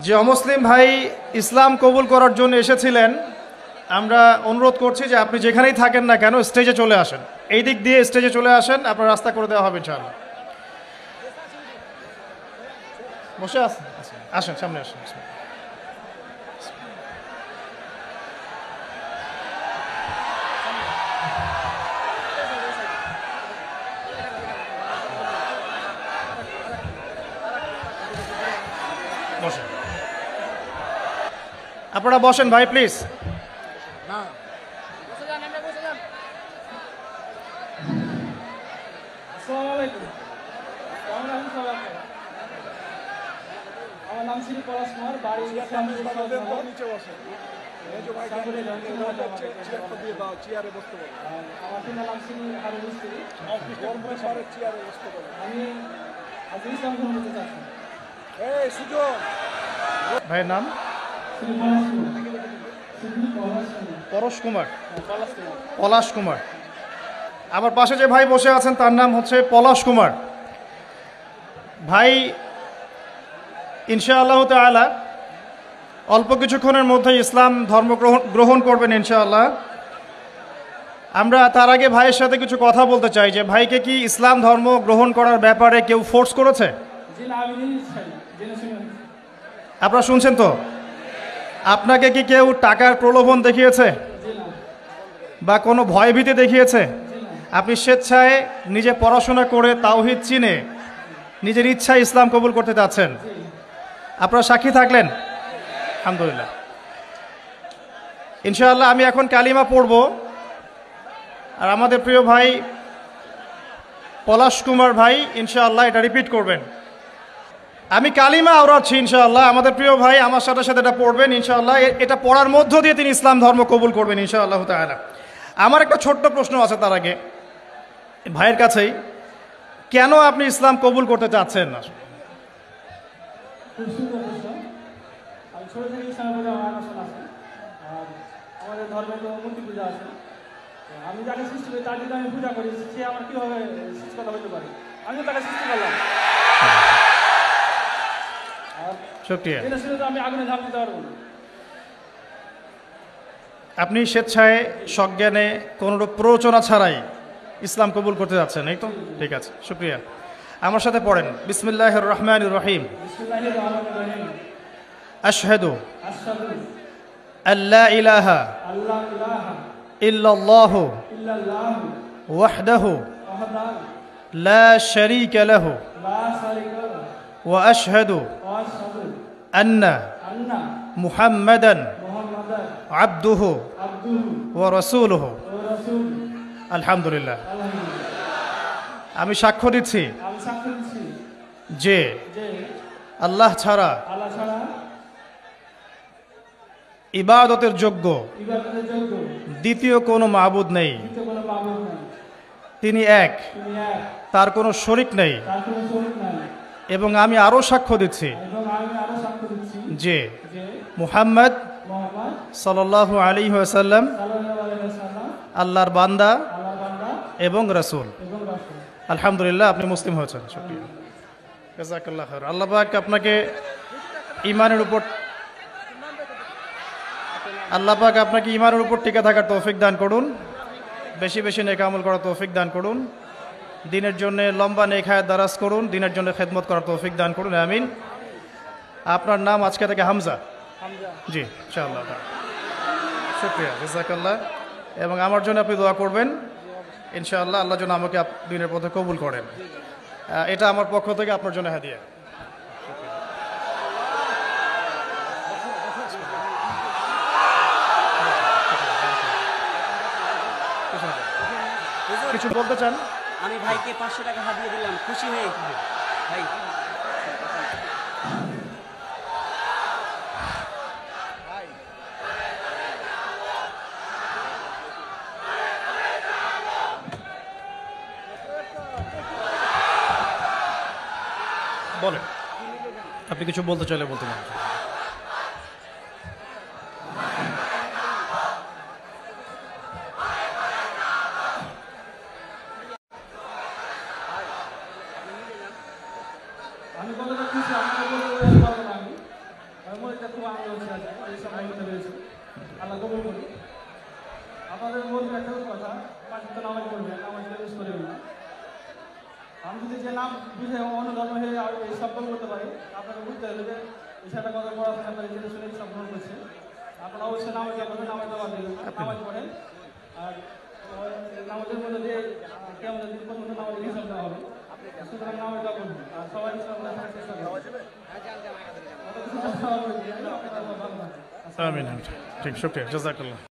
যে অমুসলিম ভাই ইসলাম কবুল করার জন্য এসেছিলেন, আমরা অনুরোধ করছি যে আপনি যেখানেই থাকেন না কেন স্টেজে চলে আসেন, এই দিক দিয়ে স্টেজে চলে আসেন, আপনার রাস্তা করে দেওয়া হবে ইনশাআল্লাহ। বসে আসেন, আসেন সামনে আসেন। বসেন, আপনারা বসেন ভাই প্লিজ। আমার নাম শ্রী পলাশ কুমার, বাড়ি আমার পিতার নাম শ্রী হারুন মিস্ত্রি। আমি আজকে ইসলাম গ্রহণ করতে চাচ্ছি। ভাইয়ের নাম পরশ কুমার, পলাশ কুমার। আমার পাশে যে ভাই বসে আছেন তার নাম হচ্ছে পলাশ কুমার। ভাই ইনশাআল্লাহ তাআলা অল্প কিছুক্ষণের মধ্যে ইসলাম ধর্ম গ্রহণ করবেন ইনশাআল্লাহ। আমরা তার আগে ভাইয়ের সাথে কিছু কথা বলতে চাই যে ভাইকে কি ইসলাম ধর্ম গ্রহণ করার ব্যাপারে কেউ ফোর্স করেছে? আপনারা শুনছেন তো? আপনাকে কি কেউ টাকার প্রলোভন দেখিয়েছে বা কোনো ভয়ভীতি দেখিয়েছে? আপনি স্বেচ্ছায় নিজে পড়াশোনা করে তাওহীদ চিনে নিজের ইচ্ছায় ইসলাম কবুল করতে যাচ্ছেন। আপনারা সাক্ষী থাকলেন, আলহামদুলিল্লাহ। ইনশাআল্লাহ আমি এখন কালিমা পড়ব, আর আমাদের প্রিয় ভাই পলাশ কুমার ভাই ইনশাআল্লাহ এটা রিপিট করবেন। আমি কালিমা আওড়াচ্ছি ইনশাআল্লাহ, আমাদের প্রিয় ভাই আমার সাথে সাথে এটা পড়বেন ইনশাআল্লাহ। এটা পড়ার মধ্য দিয়ে তিনি ইসলাম ধর্ম কবুল করবেন ইনশাআল্লাহ তাআলা। আমার একটা ছোট্ট প্রশ্ন আছে তার আগে ভাইয়ের কাছেই, কেন আপনি ইসলাম কবুল করতে চাচ্ছেন না? খুব সুন্দর প্রশ্ন। আমি ছোটো থেকে ইসলামের প্রতি আমার আকর্ষণ আছে, আর আমাদের ধর্মে তো মূর্তি পূজা আছে। আমি যাকে সৃষ্টি করি তার যদি আমি পূজা করি, সে আমার কীভাবে সৃষ্টিকর্তা হতে পারে? আমিও তাকে সৃষ্টি করলাম, আর এটা শুনে তো আমি আগুনে ঝাঁপ দিতে পারবো না। আপনি স্বেচ্ছায় সজ্ঞানে কোনোরূপ প্ররোচনা ছাড়াই ইসলাম কবুল করতে যাচ্ছেন, এই তো? ঠিক আছে, শুকরিয়া। আমার সাথে পড়েন, বিসমিল্লাহির রহমানির রহিম। আশহাদু আল্লা ইলাহা ইল্লাল্লাহু ওয়াহদাহু লা শারীকা লাহু ওয়া আশহাদু আন্না মুহাম্মাদান আবদুহু ওয়া রাসূলুহু। আলহামদুলিল্লাহ। আমি সাক্ষ্য দিচ্ছি যে আল্লাহ ছাড়া ইবাদতের যোগ্য দ্বিতীয় কোনো মাবুদ নেই, তিনি এক, তার কোনো শরীক নেই। এবং আমি আরও সাক্ষ্য দিচ্ছি যে মুহাম্মদ সাল্লাল্লাহু আলাইহি ওয়াসাল্লাম আল্লাহর বান্দা এবং রাসূল। আলহামদুলিল্লাহ, আপনি মুসলিম হয়েছেন, শুকরিয়া, জাযাকাল্লাহু খাইর। আল্লাহ পাক আপনাকে ঈমানের উপর টিকে থাকার তৌফিক দান করুন, বেশি বেশি নেক আমল করার তৌফিক দান করুন, দিনের জন্য লম্বা নেক হায়াত দারাজ করুন, দিনের জন্য খেদমত করার তৌফিক দান করুন, আমিন। আপনার নাম আজকে থেকে হামজা? জি, ইনশাআল্লাহ, শুকরিয়া, জাযাকাল্লাহ। এবং আমার জন্য আপনি দোয়া করবেন ইনশাআল্লাহ, আল্লাহ যেন আমাকে দিনের পথে কবুল করেন। এটা আমার পক্ষ থেকে আপনার জন্য হাদিয়া। কিছু বলতে চান? আমি ভাইকে 500 টাকা হাদিয়া দিলাম, খুশি হয়ে ভাই। বলেন, আপনি কিছু বলতে চাইলে বলতে পারেন। আমি বলতে চাচ্ছি মনটা খুব আনন্দ হচ্ছে আছে এই সময় করতে পেরেছি আল্লাহ কবুল করি আপনাদের বলবো একটা কথা পাঁচ তো নামাজ পড়বেন নামাজকে মিস করবেন না আমি যদি যে নাম বুঝে অন্য ধর্ম হয়ে এই সফল করতে পারি আপনাকে বুঝতে হবে যে বিষয়টা কত পড়াশোনা করে জেনে শুনে সব গ্রহণ করছে আপনারা অবশ্যই নামাজ পড়বেন নামাজ দেওয়া দেবেন নামাজ পড়েন আর নামাজের মধ্যে দিয়ে কেমন দিন পর্যন্ত নামাজের হিসাব দেওয়া হবে সুতরাং নামাজ দেওয়া করবেন আর সবাই ইসলাম দেখার চেষ্টা করবেন আমিন ঠিক শুক্রিয়া জাজাকাল্লাহ